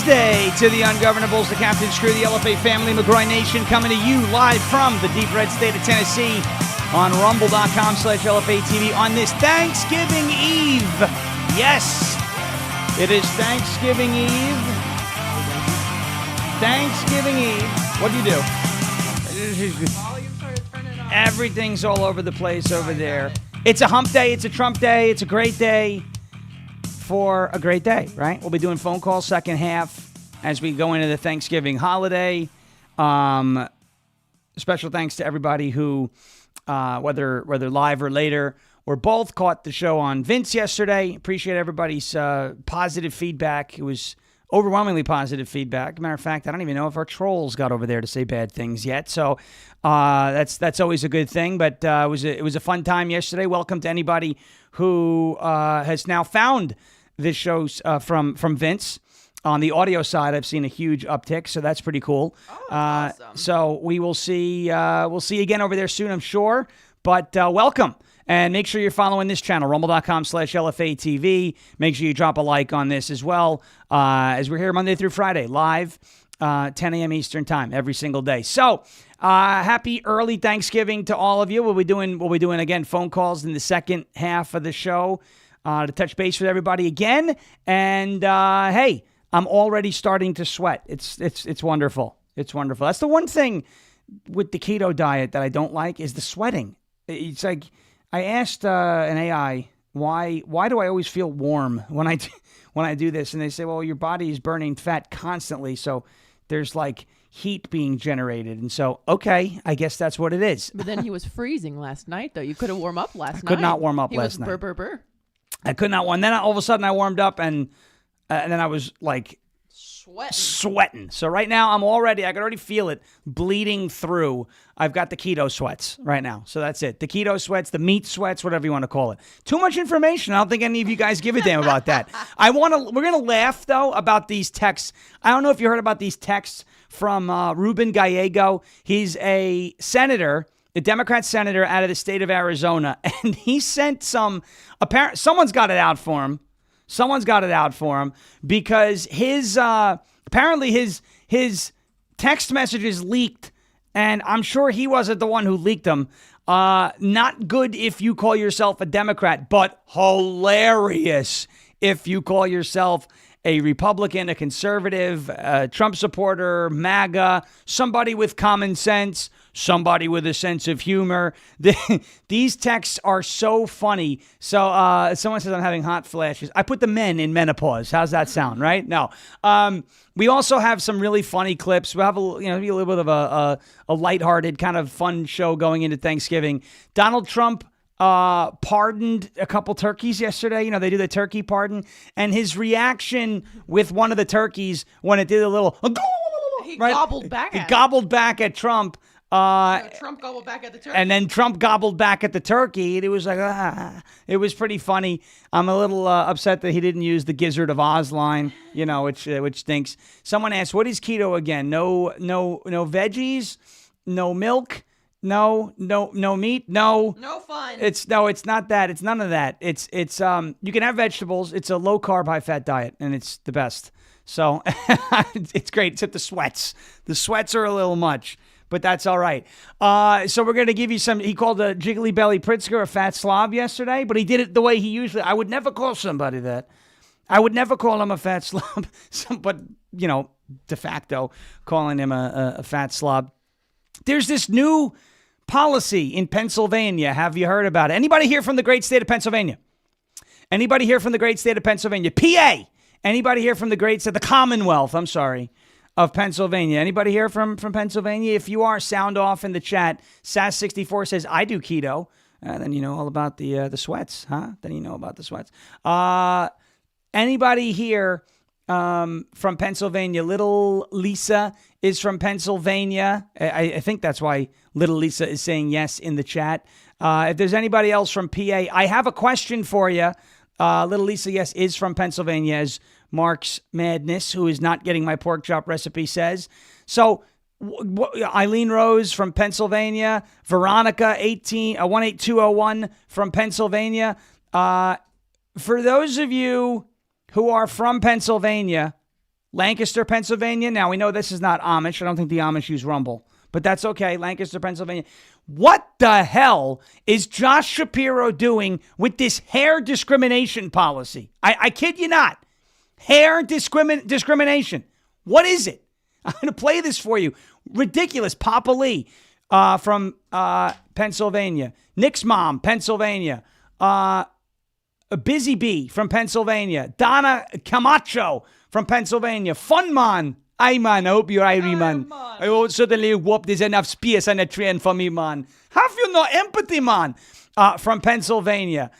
Wednesday to the Ungovernables, the Captain's Crew, the LFA family, McGroy Nation, coming to you live from the deep red state of Tennessee on rumble.com/LFA TV on this Thanksgiving Eve. Yes, it is Thanksgiving Eve. Thanksgiving Eve. What do you do? Everything's all over the place over there. It's a hump day. It's a Trump day. It's a great day for a great day, right? We'll be doing phone calls second half as we go into the Thanksgiving holiday. Special thanks to everybody who, whether live or later, or both, caught the show on Vince yesterday. Appreciate everybody's positive feedback. It was overwhelmingly positive feedback. Matter of fact, I don't even know if our trolls got over there to say bad things yet. So that's always a good thing. But it was a fun time yesterday. Welcome to anybody who has now found this show from Vince. On the audio side, I've seen a huge uptick, so that's pretty cool. Oh, that's awesome. So we will see. We'll see you again over there soon, I'm sure. But welcome. And make sure you're following this channel, rumble.com/LFA TV. Make sure you drop a like on this as well, as we're here Monday through Friday, live, 10 a.m. Eastern time, every single day. So, happy early Thanksgiving to all of you. We'll be doing again phone calls in the second half of the show to touch base with everybody again. And hey, I'm already starting to sweat. It's wonderful. It's wonderful. That's the one thing with the keto diet that I don't like is the sweating. It's like, I asked an AI, why do I always feel warm when I do this? And they say, well, your body is burning fat constantly, so there's like heat being generated. And so, okay, I guess that's what it is. But then he was freezing last night, though. You could have warmed up last night. I could not warm up last night. Burr. I could not warm. Then all of a sudden I warmed up and then I was like sweating. So right now I can already feel it bleeding through. I've got the keto sweats right now. So that's it. The keto sweats, the meat sweats, whatever you want to call it. Too much information. I don't think any of you guys give a damn about that. We're going to laugh though about these texts. I don't know if you heard about these texts from Ruben Gallego. He's a senator, a Democrat senator out of the state of Arizona. And he sent someone's got it out for him. Someone's got it out for him because his apparently his text messages leaked, and I'm sure he wasn't the one who leaked them. Not good if you call yourself a Democrat, but hilarious if you call yourself a Republican, a conservative, a Trump supporter, MAGA, somebody with common sense, somebody with a sense of humor. These texts are so funny. So someone says I'm having hot flashes. I put the men in menopause. How's that sound, right? No. We also have some really funny clips. We'll have be a little bit of a lighthearted kind of fun show going into Thanksgiving. Donald Trump pardoned a couple turkeys yesterday. They do the turkey pardon. And his reaction with one of the turkeys when it did a little... He right? gobbled back at He gobbled back at Trump. Trump gobbled back at the turkey. And then Trump gobbled back at the turkey. It was like, It was pretty funny. I'm a little upset that he didn't use the Gizzard of Oz line, which stinks. Someone asked, what is keto again? No veggies, no milk, no meat, no fun. It's not that. It's none of that. It's you can have vegetables. It's a low carb, high fat diet, and it's the best. So it's great, except the sweats. The sweats are a little much. But that's all right. So we're going to give you some. He called a Jiggly Belly Pritzker a fat slob yesterday, but he did it the way he usually. I would never call somebody that. I would never call him a fat slob. But, de facto calling him a fat slob. There's this new policy in Pennsylvania. Have you heard about it? Anybody here from the great state of Pennsylvania? Anybody here from the great state of Pennsylvania? PA. Anybody here from the great state, the Commonwealth, I'm sorry, of Pennsylvania? Anybody here from Pennsylvania? If you are, sound off in the chat. SAS64 says, I do keto. Then you know all about the sweats, huh? Then you know about the sweats. Anybody here from Pennsylvania? Little Lisa is from Pennsylvania. I think that's why Little Lisa is saying yes in the chat. If there's anybody else from PA, I have a question for you. Little Lisa, yes, is from Pennsylvania, as Mark's Madness, who is not getting my pork chop recipe, says. So Eileen Rose from Pennsylvania, Veronica 18201 from Pennsylvania. For those of you who are from Pennsylvania, Lancaster, Pennsylvania. Now, we know this is not Amish. I don't think the Amish use Rumble, but that's okay. Lancaster, Pennsylvania. What the hell is Josh Shapiro doing with this hair discrimination policy? I kid you not. Hair discrimination. What is it? I'm going to play this for you. Ridiculous. Papa Lee from Pennsylvania. Nick's mom, Pennsylvania. Busy Bee from Pennsylvania. Donna Camacho from Pennsylvania. Fun man. Hey, man, I hope you're Irie, man. I hope suddenly whoop, there's enough space on the train for me, man. Have you no empathy, man? From Pennsylvania.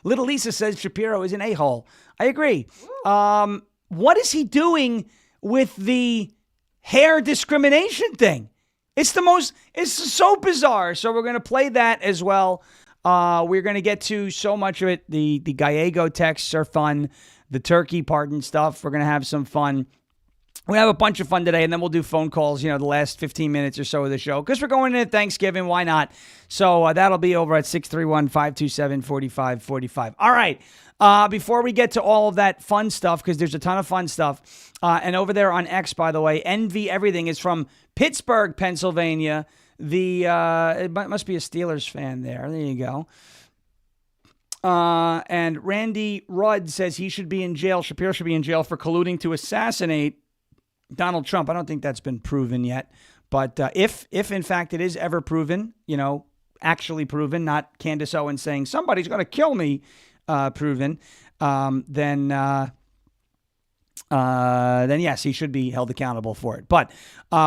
Little Lisa says Shapiro is an a-hole. I agree. What is he doing with the hair discrimination thing? It's so bizarre. So we're going to play that as well. We're going to get to so much of it. The Gallego texts are fun. The turkey pardon stuff, we're going to have some fun. We have a bunch of fun today, and then we'll do phone calls, the last 15 minutes or so of the show, because we're going into Thanksgiving. Why not? So that'll be over at 631-527-4545. All right. Before we get to all of that fun stuff, because there's a ton of fun stuff, and over there on X, by the way, Envy Everything is from Pittsburgh, Pennsylvania. It must be a Steelers fan there. There you go. And Randy Rudd says he should be in jail. Shapiro should be in jail for colluding to assassinate Donald Trump. I don't think that's been proven yet. But if in fact it is ever proven, actually proven, not Candace Owens saying somebody's going to kill me, proven, then yes, he should be held accountable for it. But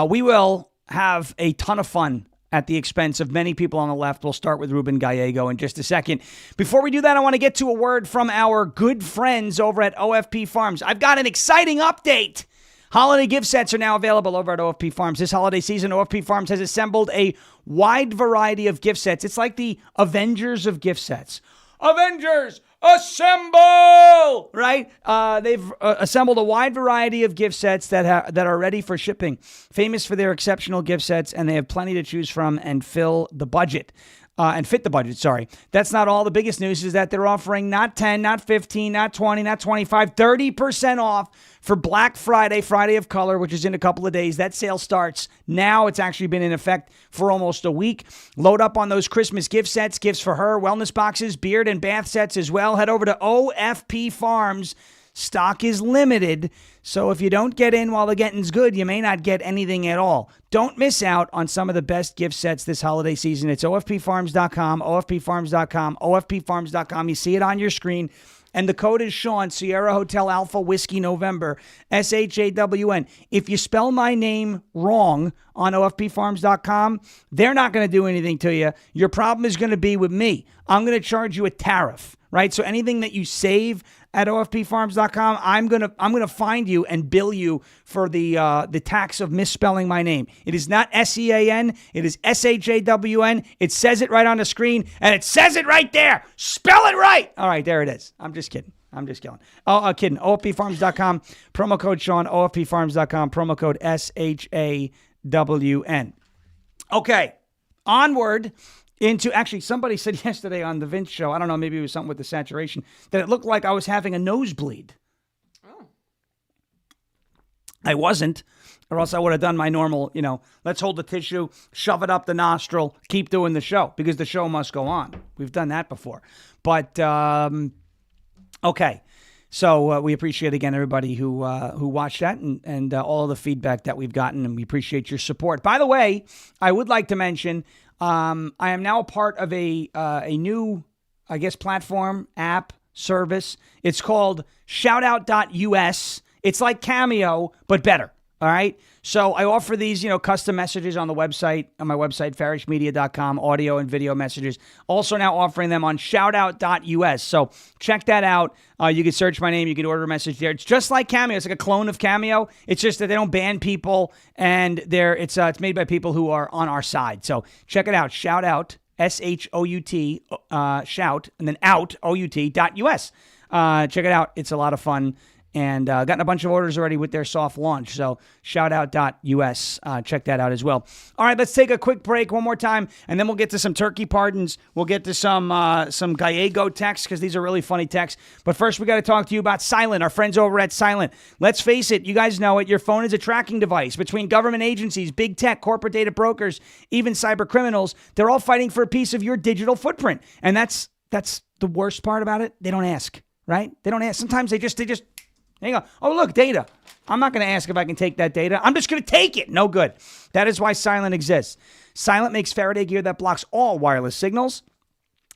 we will have a ton of fun at the expense of many people on the left. We'll start with Ruben Gallego in just a second. Before we do that, I want to get to a word from our good friends over at OFP Farms. I've got an exciting update. Holiday gift sets are now available over at OFP Farms. This holiday season, OFP Farms has assembled a wide variety of gift sets. It's like the Avengers of gift sets. Avengers, assemble! Right? They've assembled a wide variety of gift sets that are ready for shipping. Famous for their exceptional gift sets, and they have plenty to choose from and fill the budget. And fit the budget, sorry. That's not all. The biggest news is that they're offering not 10, not 15, not 20, not 25, 30% off for Black Friday, Friday of Color, which is in a couple of days. That sale starts now. It's actually been in effect for almost a week. Load up on those Christmas gift sets, gifts for her, wellness boxes, beard and bath sets as well. Head over to OFP Farms. Stock is limited, so if you don't get in while the getting's good, you may not get anything at all. Don't miss out on some of the best gift sets this holiday season. It's OFPFarms.com, OFPFarms.com, OFPFarms.com. You see it on your screen. And the code is Sean, Sierra Hotel Alpha Whiskey November, SHAWN. If you spell my name wrong on OFPFarms.com, they're not going to do anything to you. Your problem is going to be with me. I'm going to charge you a tariff, right? So anything that you save at OFPFarms.com, I'm gonna find you and bill you for the tax of misspelling my name. It is not SEAN, it is SHAWN. It says it right on the screen, and it says it right there. Spell it right. All right, there it is. I'm just kidding. Kidding. OFPFarms.com, promo code Sean, OFPFarms.com, promo code SHAWN. Okay, onward. Actually, somebody said yesterday on the Vince show, I don't know, maybe it was something with the saturation, that it looked like I was having a nosebleed. Oh. I wasn't, or else I would have done my normal, let's hold the tissue, shove it up the nostril, keep doing the show, because the show must go on. We've done that before. But, okay. So we appreciate, again, everybody who watched that and all of the feedback that we've gotten, and we appreciate your support. By the way, I would like to mention, I am now a part of a new, platform, app, service. It's called shoutout.us. It's like Cameo, but better. All right. So I offer these, custom messages on my website, farishmedia.com, audio and video messages. Also now offering them on shoutout.us. So check that out. You can search my name. You can order a message there. It's just like Cameo. It's like a clone of Cameo. It's just that they don't ban people, and it's made by people who are on our side. So check it out. Shoutout, SHOUT, shout, and then out, OUT.us. Check it out. It's a lot of fun. and gotten a bunch of orders already with their soft launch. So shoutout.us. Check that out as well. All right, let's take a quick break one more time, and then we'll get to some turkey pardons. We'll get to some Gallego texts, because these are really funny texts. But first, we got to talk to you about Silent, our friends over at Silent. Let's face it, you guys know it. Your phone is a tracking device. Between government agencies, big tech, corporate data brokers, even cyber criminals, they're all fighting for a piece of your digital footprint. And that's the worst part about it. They don't ask, right? They don't ask. Sometimes they just, there you go. Oh, look, data. I'm not going to ask if I can take that data. I'm just going to take it. No good. That is why Silent exists. Silent makes Faraday gear that blocks all wireless signals,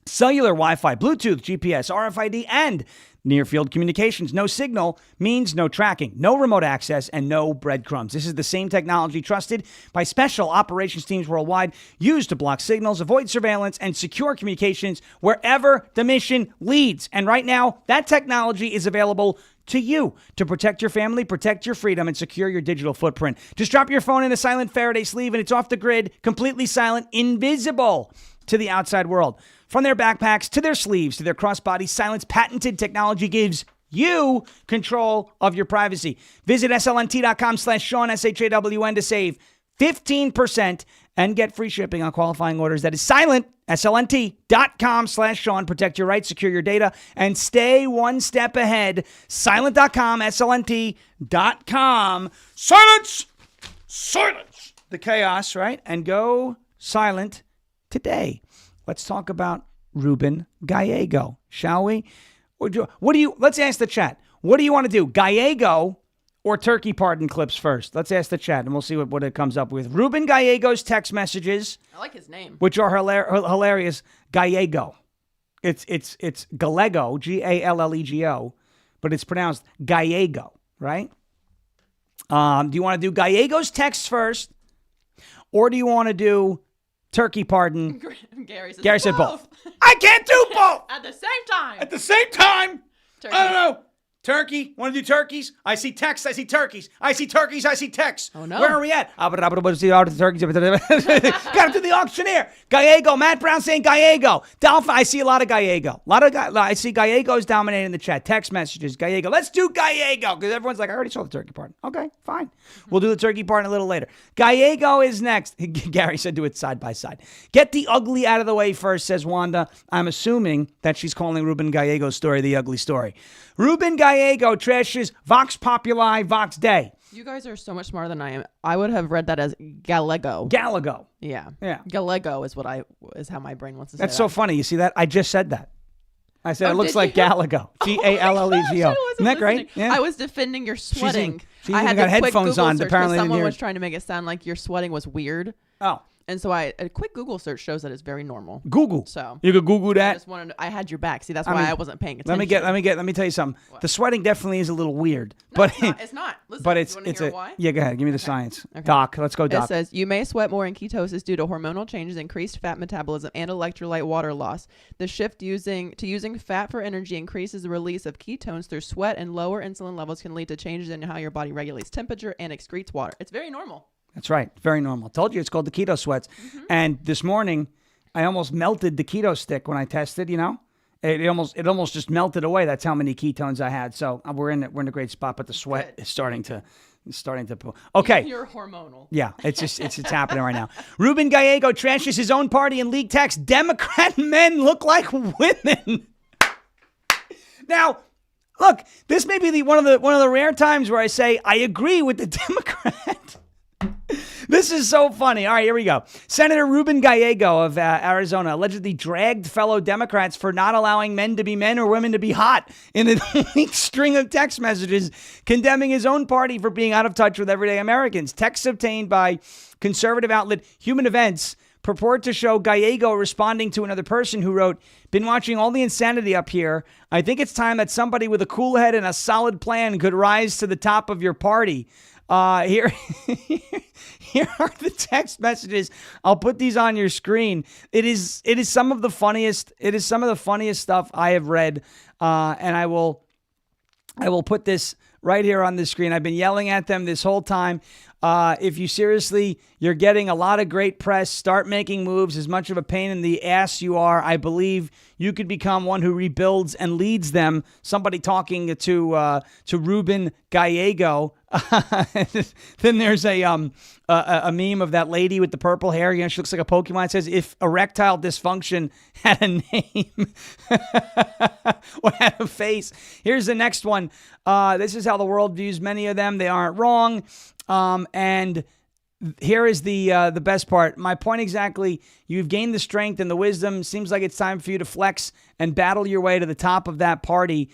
cellular, Wi-Fi, Bluetooth, GPS, RFID, and near-field communications. No signal means no tracking, no remote access, and no breadcrumbs. This is the same technology trusted by special operations teams worldwide, used to block signals, avoid surveillance, and secure communications wherever the mission leads. And right now, that technology is available to you to protect your family, protect your freedom, and secure your digital footprint. Just drop your phone in a Silent Faraday sleeve, and it's off the grid, completely silent, invisible to the outside world. From their backpacks to their sleeves to their crossbodies, Silent's patented technology gives you control of your privacy. Visit slnt.com/Sean, SHAWN, to save 15% and get free shipping on qualifying orders. That is Silent, slnt.com/Sean. Protect your rights, secure your data, and stay one step ahead. Silent.com, slnt.com. Silence! Silence! The chaos, right? And go silent today. Let's talk about Ruben Gallego, shall we? Let's ask the chat. What do you want to do? Gallego or turkey pardon clips first? Let's ask the chat, and we'll see what it comes up with. Ruben Gallego's text messages. I like his name. Which are hilarious. Gallego. It's Gallego, Gallego, but it's pronounced Gallego, right? Do you want to do Gallego's texts first, or do you want to do turkey pardon? Gary said both. I can't do both! At the same time. At the same time! Turkey. I don't know. Turkey? Want to do turkeys? I see texts, I see turkeys. I see turkeys, I see texts. Oh, no. Where are we at? Got to do the auctioneer. Gallego. Matt Brown saying Gallego. Dolphin, I see a lot of Gallego. I see Gallego's dominating the chat. Text messages, Gallego. Let's do Gallego, because everyone's like, I already saw the turkey part. Okay, fine. We'll do the turkey part a little later. Gallego is next. Gary said do it side by side. Get the ugly out of the way first, says Wanda. I'm assuming that she's calling Ruben Gallego's story the ugly story. Ruben Gallego trashes Vox Populi, Vox Day. You guys are so much smarter than I am. I would have read that as Gallego. Gallego. Yeah. Yeah. Gallego is how my brain wants to say That's so funny. You see that? I just said that. I said it looks like Gallego. Gallego. Isn't that great? Yeah. I was defending your sweating. She's even got headphones on. Apparently, someone was trying to make it sound like your sweating was weird. Oh. And so a quick Google search shows that it's very normal. Google. So you could Google that. I had your back. See, that's why I wasn't paying attention. Let me tell you something. What? The sweating definitely is a little weird. No, it's not. Listen, but it's why? Yeah, go ahead. Give me the science. Okay. Doc, let's go, Doc. It says you may sweat more in ketosis due to hormonal changes, increased fat metabolism, and electrolyte water loss. The shift to using fat for energy increases the release of ketones through sweat, and lower insulin levels can lead to changes in how your body regulates temperature and excretes water. It's very normal. That's right. Very normal. Told you it's called the keto sweats. Mm-hmm. And this morning, I almost melted the keto stick when I tested, you know? It almost just melted away. That's how many ketones I had. So we're in a great spot, but the sweat is starting to pull. Okay. You're hormonal. Yeah, it's happening right now. Ruben Gallego trashes his own party in league text. Democrat men look like women. Now, look, this may be one of the rare times where I say I agree with the Democrat. This is so funny. All right, here we go. Senator Ruben Gallego of Arizona allegedly dragged fellow Democrats for not allowing men to be men or women to be hot in a weak string of text messages condemning his own party for being out of touch with everyday Americans. Texts obtained by conservative outlet Human Events purport to show Gallego responding to another person who wrote, "Been watching all the insanity up here. I think it's time that somebody with a cool head and a solid plan could rise to the top of your party." Here are the text messages. I'll put these on your screen. It is some of the funniest. It is some of the funniest stuff I have read. And I will put this right here on the screen. I've been yelling at them this whole time. If you seriously, you're getting a lot of great press, start making moves. As much of a pain in the ass you are, I believe you could become one who rebuilds and leads them. Somebody talking to Ruben Gallego. Then there's a meme of that lady with the purple hair. You know, she looks like a Pokemon. It says, if erectile dysfunction had a name or had a face. Here's the next one. This is how the world views many of them. They aren't wrong. And here is the best part. My point exactly. You've gained the strength and the wisdom. Seems like it's time for you to flex and battle your way to the top of that party.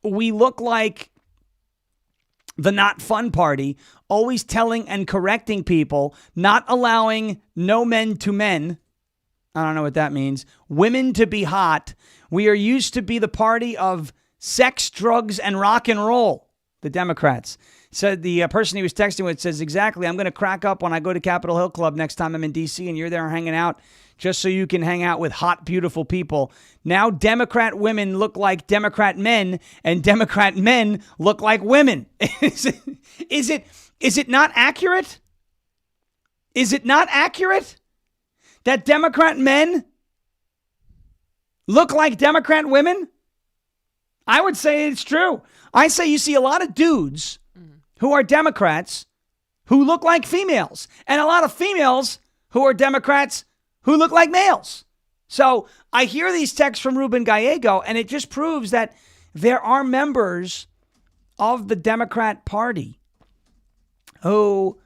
We look like the not fun party, always telling and correcting people, not allowing no men to men. I don't know what that means. Women to be hot. We are used to be the party of sex, drugs, and rock and roll. The Democrats. Said the person he was texting with says, exactly, I'm going to crack up when I go to Capitol Hill Club next time I'm in D.C. and you're there hanging out just so you can hang out with hot, beautiful people. Now Democrat women look like Democrat men and Democrat men look like women. Is it not accurate? Is it not accurate that Democrat men look like Democrat women? I would say it's true. I say you see a lot of dudes who are Democrats who look like females, and a lot of females who are Democrats who look like males. So I hear these texts from Ruben Gallego, and it just proves that there are members of the Democrat Party who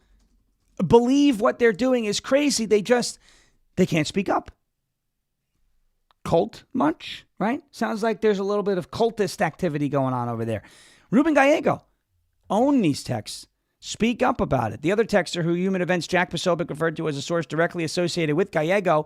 believe what they're doing is crazy. They can't speak up. Cult much, right? Sounds like there's a little bit of cultist activity going on over there. Ruben Gallego, own these texts. Speak up about it. The other texter, who Human Events Jack Posobiec referred to as a source directly associated with Gallego,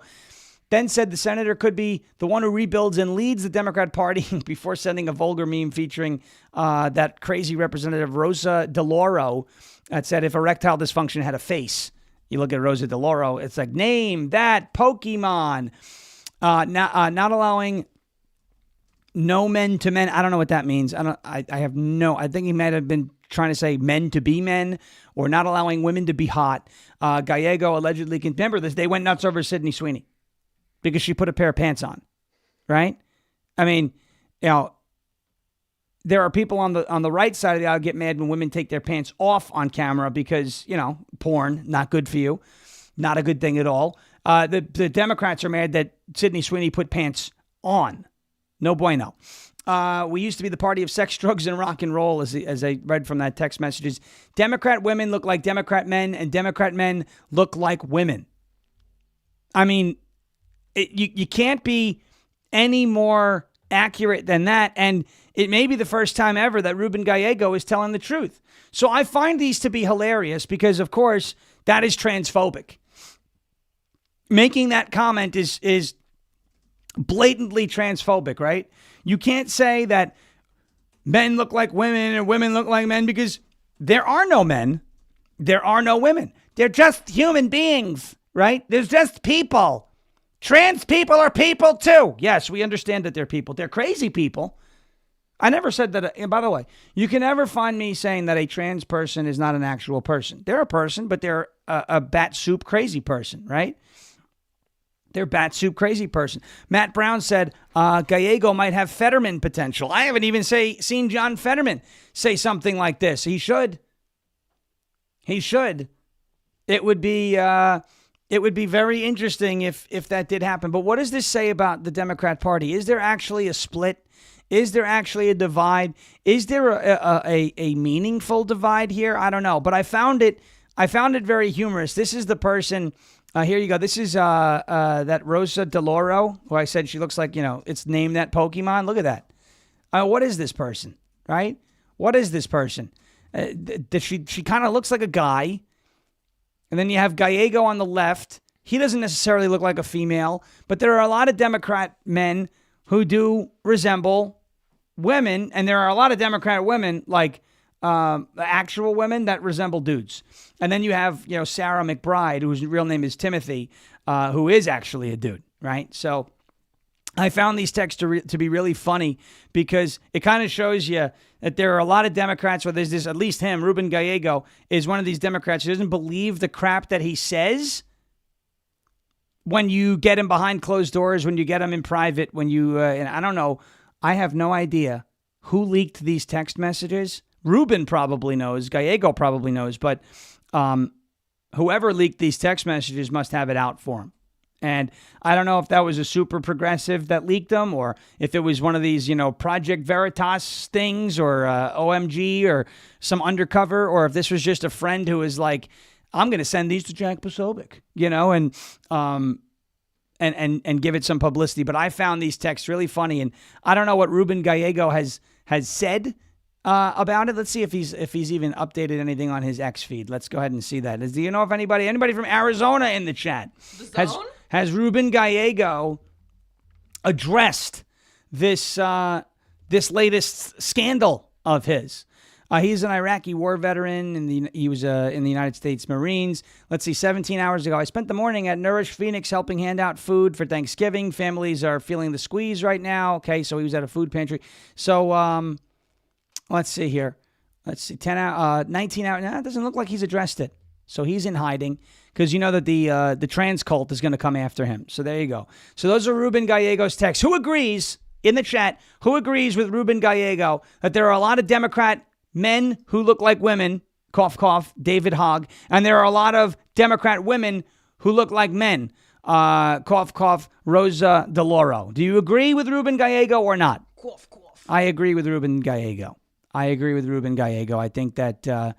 then said the senator could be the one who rebuilds and leads the Democrat Party before sending a vulgar meme featuring that crazy Representative Rosa DeLauro that said if erectile dysfunction had a face. You look at Rosa DeLauro, it's like, name that Pokemon. Not allowing no men to men. I don't know what that means. I think he might have been trying to say men to be men, or not allowing women to be hot. Gallego allegedly can remember this. They went nuts over Sydney Sweeney because she put a pair of pants on, right? I mean, you know, there are people on the right side of the aisle get mad when women take their pants off on camera because, you know, porn, not good for you, not a good thing at all. The Democrats are mad that Sydney Sweeney put pants on. No bueno. We used to be the party of sex, drugs, and rock and roll, as I read from that text messages. Democrat women look like Democrat men, and Democrat men look like women. I mean, you can't be any more accurate than that, and it may be the first time ever that Ruben Gallego is telling the truth. So I find these to be hilarious because, of course, that is transphobic. Making that comment is blatantly transphobic, right? You can't say that men look like women and women look like men because there are no men. There are no women. They're just human beings, right? There's just people. Trans people are people too. Yes, we understand that they're people. They're crazy people. I never said that. By the way, you can never find me saying that a trans person is not an actual person. They're a person, but they're a bat soup crazy person, right? They're bat soup crazy person. Matt Brown said Gallego might have Fetterman potential. I haven't even seen John Fetterman say something like this. He should. He should. It would be very interesting if that did happen. But what does this say about the Democrat Party? Is there actually a split? Is there actually a divide? Is there a meaningful divide here? I don't know. But I found it very humorous. This is the person. Here you go. This is that Rosa DeLauro, who I said she looks like, you know, it's named that Pokemon. Look at that. What is this person, right? What is this person? She kind of looks like a guy. And then you have Gallego on the left. He doesn't necessarily look like a female, but there are a lot of Democrat men who do resemble women. And there are a lot of Democrat women, like actual women, that resemble dudes. And then you have, you know, Sarah McBride, whose real name is Timothy, who is actually a dude, right? So I found these texts to be really funny because it kind of shows you that there are a lot of Democrats, or there's this, at least him, Ruben Gallego, is one of these Democrats who doesn't believe the crap that he says when you get him behind closed doors, when you get him in private, when you, and I don't know, I have no idea who leaked these text messages. Ruben probably knows, Gallego probably knows, but whoever leaked these text messages must have it out for him. And I don't know if that was a super progressive that leaked them, or if it was one of these, Project Veritas things, or OMG, or some undercover, or if this was just a friend who was like, I'm going to send these to Jack Posobiec, and give it some publicity. But I found these texts really funny, and I don't know what Ruben Gallego has said about it. Let's see if he's even updated anything on his X feed. Let's go ahead and see that. Do you know if anybody from Arizona in the chat has Ruben Gallego addressed this latest scandal of his? He's an Iraqi war veteran, and he was in the United States Marines. Let's see, 17 hours ago, I spent the morning at Nourish Phoenix helping hand out food for Thanksgiving. Families are feeling the squeeze right now. Okay, so he was at a food pantry. So let's see here. Let's see, 19 hours. Nah, it doesn't look like he's addressed it. So he's in hiding because you know that the trans cult is going to come after him. So there you go. So those are Ruben Gallego's texts. Who agrees, in the chat, who agrees with Ruben Gallego that there are a lot of Democrat men who look like women, cough, cough, David Hogg, and there are a lot of Democrat women who look like men, cough, cough, Rosa DeLauro. Do you agree with Ruben Gallego or not? Cough, cough. I agree with Ruben Gallego. I think that,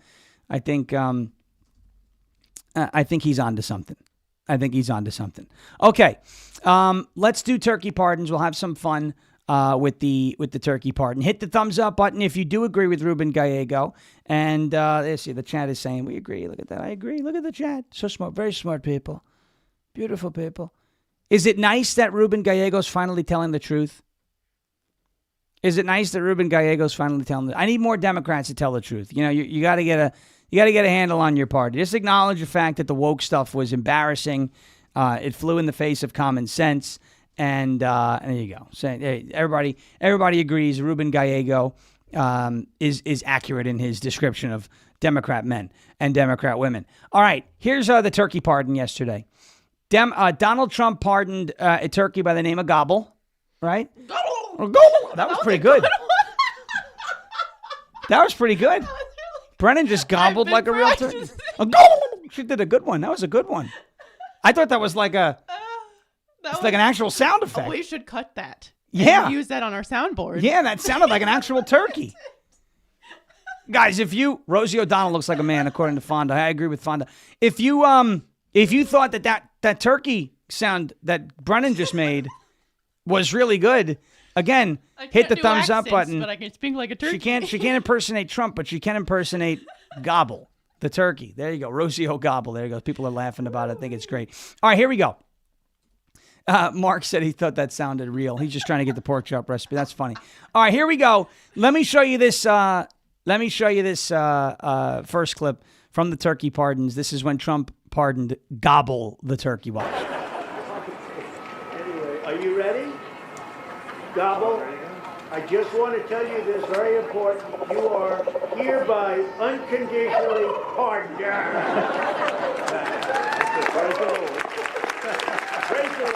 I think he's onto something. Okay, let's do turkey pardons. We'll have some fun with the turkey pardon. Hit the thumbs up button if you do agree with Ruben Gallego. And let's see, the chat is saying we agree. Look at that. I agree. Look at the chat. So smart. Very smart people. Beautiful people. Is it nice that Ruben Gallego's finally telling the truth? Is it nice that Ruben Gallego's finally telling the truth? I need more Democrats to tell the truth. You got to get a handle on your party. Just acknowledge the fact that the woke stuff was embarrassing. It flew in the face of common sense. And there you go. So everybody agrees Ruben Gallego is accurate in his description of Democrat men and Democrat women. All right, here's the turkey pardon yesterday. Donald Trump pardoned a turkey by the name of Gobble, right? Gobble. That was pretty good. That was pretty good. Brennan just gobbled like a real turkey. She did a good one. That was a good one. I thought that was like it's like an actual sound effect. We should cut that. Yeah. And use that on our soundboard. Yeah, that sounded like an actual turkey. Guys, Rosie O'Donnell looks like a man, according to Fonda. I agree with Fonda. If you thought that turkey sound that Brennan just made was really good, again, hit the thumbs up button. But I can speak like a turkey. She can't impersonate Trump, but she can impersonate Gobble, the turkey. There you go. Rosie O'Gobble. There you go. People are laughing about it. I think it's great. All right, here we go. Mark said he thought that sounded real. He's just trying to get the pork chop recipe. That's funny. All right, here we go. Let me show you this. First clip from the turkey pardons. This is when Trump pardoned Gobble, the turkey. Watch. Anyway, are you ready? Gobble, I just want to tell you this very important. You are hereby unconditionally pardoned. Praise the Lord. Praise the Lord.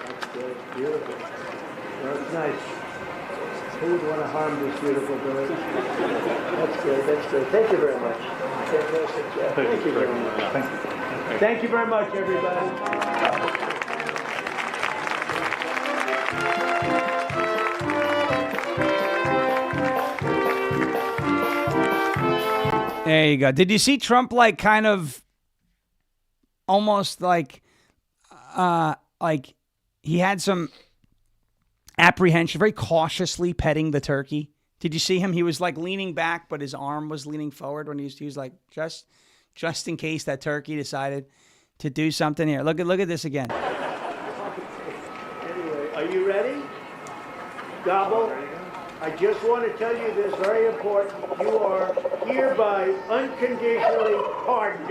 That's good. Beautiful. That's nice. Who would want to harm this beautiful bird? That's good. That's good. Thank you very much. Fantastic job. Thank you very much. Thank you very much, everybody. There you go. Did you see Trump kind of almost like he had some apprehension, very cautiously petting the turkey? Did you see him? He was leaning back, but his arm was leaning forward when he was like just in case that turkey decided to do something. Here, look at this again. Anyway, are you ready? Gobble. I just want to tell you this very important. You are hereby unconditionally pardoned.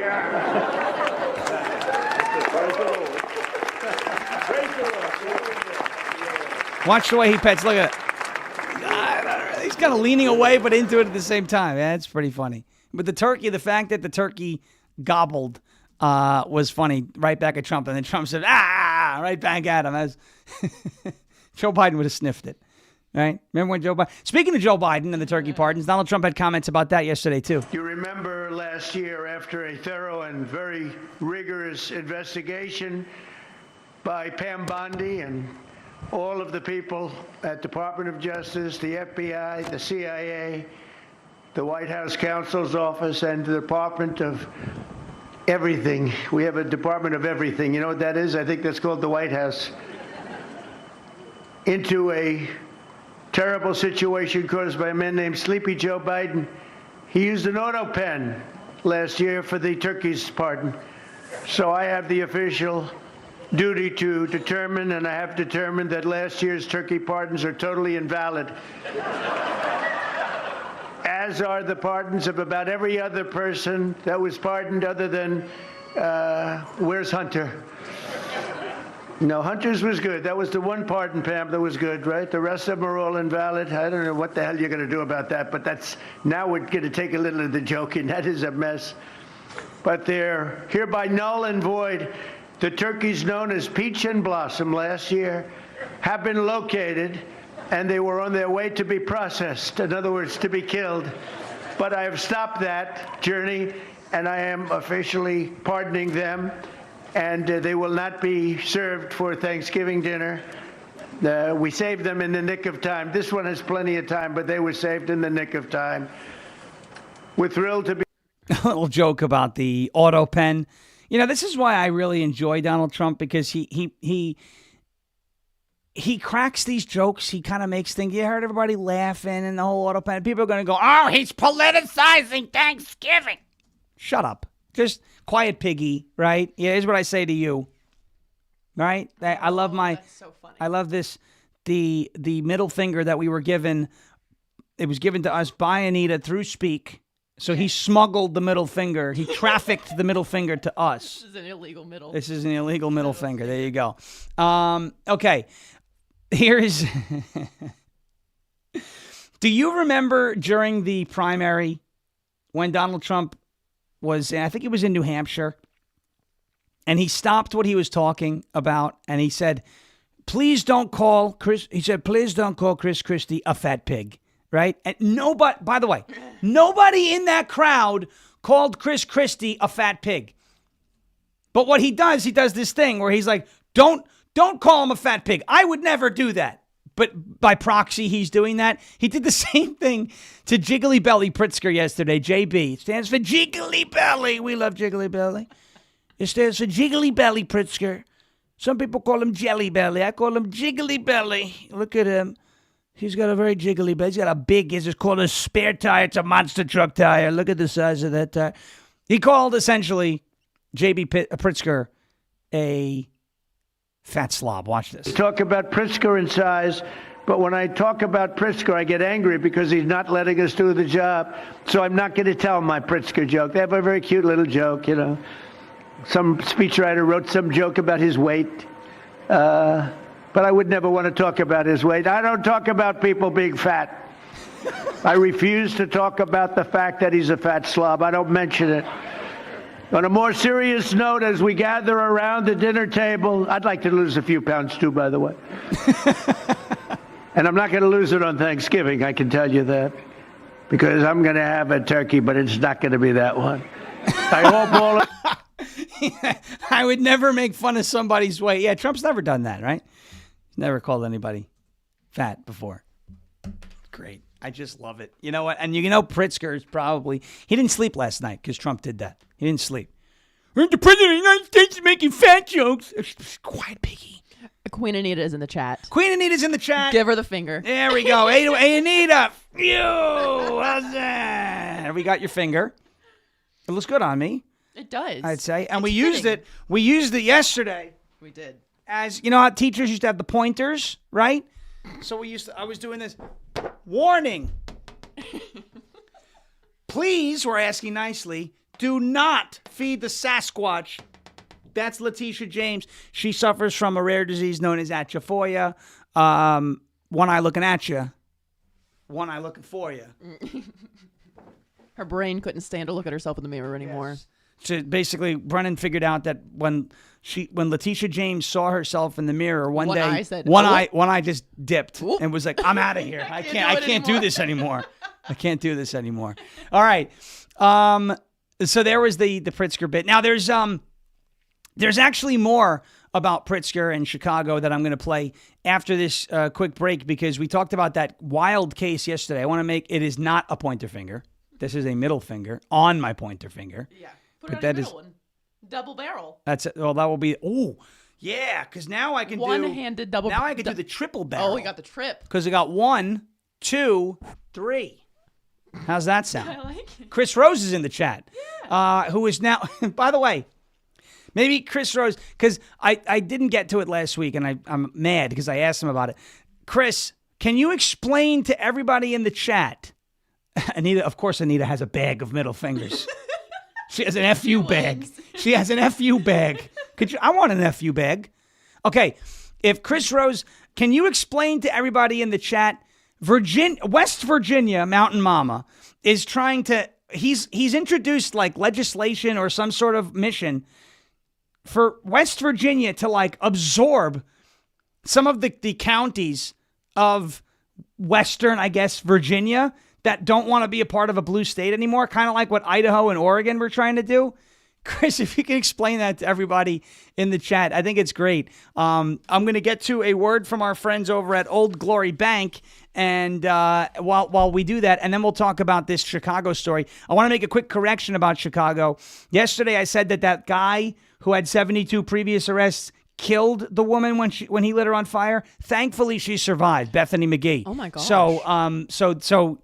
Praise Praise the Lord. Praise the Lord. Watch the way he pets. Look at it. He's kind of leaning away, but into it at the same time. Yeah, it's pretty funny. But the turkey, the fact that the turkey gobbled was funny right back at Trump. And then Trump said, right back at him. As Joe Biden would have sniffed it. Right? Remember when Joe Biden... Speaking of Joe Biden and the turkey pardons, Donald Trump had comments about that yesterday, too. You remember last year, after a thorough and very rigorous investigation by Pam Bondi and all of the people at Department of Justice, the FBI, the CIA, the White House counsel's office, and the Department of Everything. We have a Department of Everything. You know what that is? I think that's called the White House. Into a terrible situation caused by a man named Sleepy Joe Biden. He used an auto pen last year for the turkey's pardon. So I have the official duty to determine, and I have determined that last year's turkey pardons are totally invalid. As are the pardons of about every other person that was pardoned other than, where's Hunter? No, Hunter's was good. That was the one pardon, Pam, that was good, right? The rest of them are all invalid. I don't know what the hell you're going to do about that, but now we're going to take a little of the joking. That is a mess. But they're hereby null and void. The turkeys known as Peach and Blossom last year have been located, and they were on their way to be processed, in other words, to be killed. But I have stopped that journey, and I am officially pardoning them. And they will not be served for Thanksgiving dinner. We saved them in the nick of time. This one has plenty of time, but they were saved in the nick of time. We're thrilled to be... A little joke about the auto pen. You know, this is why I really enjoy Donald Trump, because he cracks these jokes. He kind of makes things... You heard everybody laughing and the whole auto pen. People are going to go, oh, he's politicizing Thanksgiving. Shut up. Just... quiet piggy, right? Yeah, here's what I say to you. Right? I love my... That's so funny. I love this. The middle finger that we were given, it was given to us by Anita through Speak. So he smuggled the middle finger. He trafficked the middle finger to us. This is an illegal middle. This is an illegal middle finger. There you go. Okay. Here is... Do you remember during the primary when Donald Trump was, I think he was in New Hampshire, and he stopped what he was talking about, and he said, please don't call Chris Christie a fat pig, right? And nobody, by the way, nobody in that crowd called Chris Christie a fat pig. But what he does this thing where he's like, don't call him a fat pig. I would never do that. But by proxy, he's doing that. He did the same thing to Jiggly Belly Pritzker yesterday, JB. It stands for Jiggly Belly. We love Jiggly Belly. It stands for Jiggly Belly Pritzker. Some people call him Jelly Belly. I call him Jiggly Belly. Look at him. He's got a very jiggly belly. He's got a big, it's just called a spare tire. It's a monster truck tire. Look at the size of that tire. He called, essentially, JB Pritzker a fat slob. Watch this. Talk about Pritzker in size, but when I talk about Pritzker, I get angry because he's not letting us do the job. So I'm not going to tell my Pritzker joke. They have a very cute little joke, you know. Some speechwriter wrote some joke about his weight, but I would never want to talk about his weight. I don't talk about people being fat. I refuse to talk about the fact that he's a fat slob. I don't mention it. On a more serious note, as we gather around the dinner table, I'd like to lose a few pounds too, by the way. And I'm not going to lose it on Thanksgiving, I can tell you that. Because I'm going to have a turkey, but it's not going to be that one. I hope all I would never make fun of somebody's weight. Yeah, Trump's never done that, right? Never called anybody fat before. Great. I just love it. You know what? And you know Pritzker is probably... He didn't sleep last night because Trump did that. He didn't sleep. The president of the United States is making fat jokes. Quiet, piggy. Queen Anita is in the chat. Queen Anita's in the chat. Give her the finger. There we go. Hey, Anita. You. How's that? We got your finger. It looks good on me. It does. I'd say. And we used it. We used it yesterday. We did. As, you know how teachers used to have the pointers, right? So I was doing this. Warning. Please, we're asking nicely, do not feed the Sasquatch That's Letitia James. She suffers from a rare disease known as atrophoia. One eye looking at you, one eye looking for you. Her brain couldn't stand to look at herself in the mirror anymore. Yes. So basically, Brennan figured out that when Letitia James saw herself in the mirror one day, one eye just dipped and was like, "I'm out of here. I can't do this anymore. I can't do this anymore." All right. So there was the Pritzker bit. Now there's actually more about Pritzker and Chicago that I'm going to play after this quick break, because we talked about that wild case yesterday. I want to make it is not a pointer finger. This is a middle finger on my pointer finger. Yeah. Put it on the middle one. Double barrel. That's it. Well, that will be. Oh, yeah. Because now I can do one-handed double. Now I can do the triple barrel. Oh, we got the trip. Because I got 1, 2, 3. How's that sound? I like it. Chris Rose is in the chat. Yeah. Who is now? By the way, maybe Chris Rose, because I didn't get to it last week, and I'm mad because I asked him about it. Chris, can you explain to everybody in the chat? Anita, of course, Anita has a bag of middle fingers. She has an FU bag. She has an FU bag. I want an FU bag. Okay, if Chris Rose, can you explain to everybody in the chat, West Virginia Mountain Mama is trying to, he's introduced like legislation or some sort of mission for West Virginia to like absorb some of the counties of Western, I guess, Virginia that don't want to be a part of a blue state anymore, kind of like what Idaho and Oregon were trying to do. Chris, if you can explain that to everybody in the chat, I think it's great. I'm going to get to a word from our friends over at Old Glory Bank, and while we do that, and then we'll talk about this Chicago story. I want to make a quick correction about Chicago. Yesterday, I said that guy who had 72 previous arrests killed the woman when he lit her on fire. Thankfully, she survived, Bethany McGee. Oh my gosh. So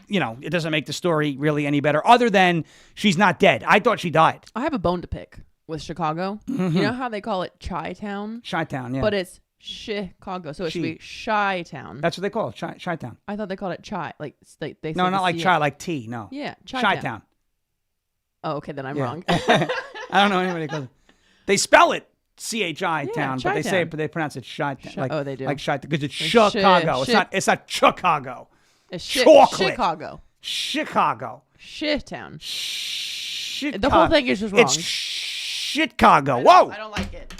you know, it doesn't make the story really any better, other than she's not dead. I thought she died. I have a bone to pick with Chicago. Mm-hmm. You know how they call it Chi-Town? Chi-Town, yeah. But it's Chicago, so it should be Chi-Town. That's what they call it, Chi-Town. I thought they called it Chi. Like they no, not like Chi, like tea, no. Yeah, Chi-Town. Oh, okay, then I'm wrong. I don't know anybody calls it. They spell it C-H-I town, but they pronounce it Chi-Town. Oh, they do. Like Chi-Town, because it's Chicago. It's not Chicago. It's chocolate. Chicago. Shit-town. The whole thing is just wrong. It's Chicago. Whoa. I don't like it.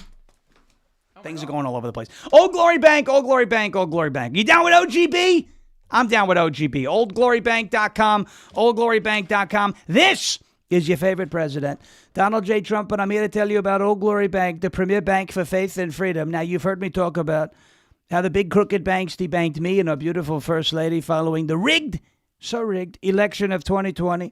Things are going all over the place. Old Glory Bank, Old Glory Bank, Old Glory Bank. You down with OGB? I'm down with OGB. OldGloryBank.com, OldGloryBank.com. This is your favorite president, Donald J. Trump, and I'm here to tell you about Old Glory Bank, the premier bank for faith and freedom. Now, you've heard me talk about how the big crooked banks debanked me and our beautiful First Lady following the rigged election of 2020.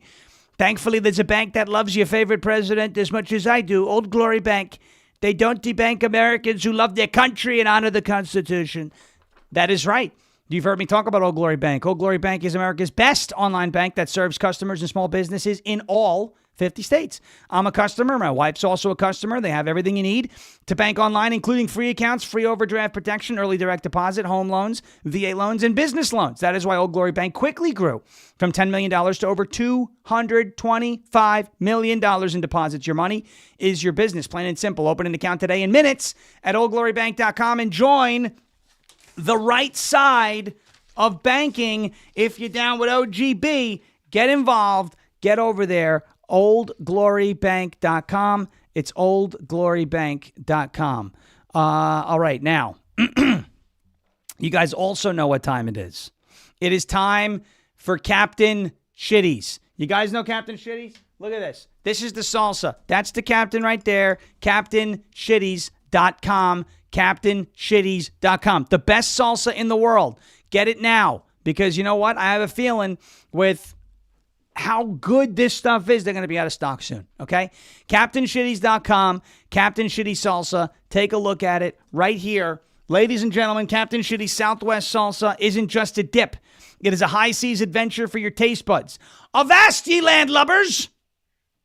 Thankfully, there's a bank that loves your favorite president as much as I do, Old Glory Bank. They don't debank Americans who love their country and honor the Constitution. That is right. You've heard me talk about Old Glory Bank. Old Glory Bank is America's best online bank that serves customers and small businesses in all 50 states. I'm a customer. My wife's also a customer. They have everything you need to bank online, including free accounts, free overdraft protection, early direct deposit, home loans, VA loans, and business loans. That is why Old Glory Bank quickly grew from $10 million to over $225 million in deposits. Your money is your business, plain and simple. Open an account today in minutes at oldglorybank.com and join the right side of banking. If you're down with OGB, get involved, get over there. oldglorybank.com. It's oldglorybank.com. All right, now, you guys also know what time it is. It is time for Captain Shitties. You guys know Captain Shitties? Look at this. This is the salsa. That's the captain right there. CaptainShitties.com. CaptainShitties.com. The best salsa in the world. Get it now. Because you know what? I have a feeling with how good this stuff is, they're going to be out of stock soon, okay? CaptainShitties.com, Captain Shitty Salsa. Take a look at it right here. Ladies and gentlemen, Captain Shitty Southwest Salsa isn't just a dip. It is a high seas adventure for your taste buds. Avast, ye landlubbers!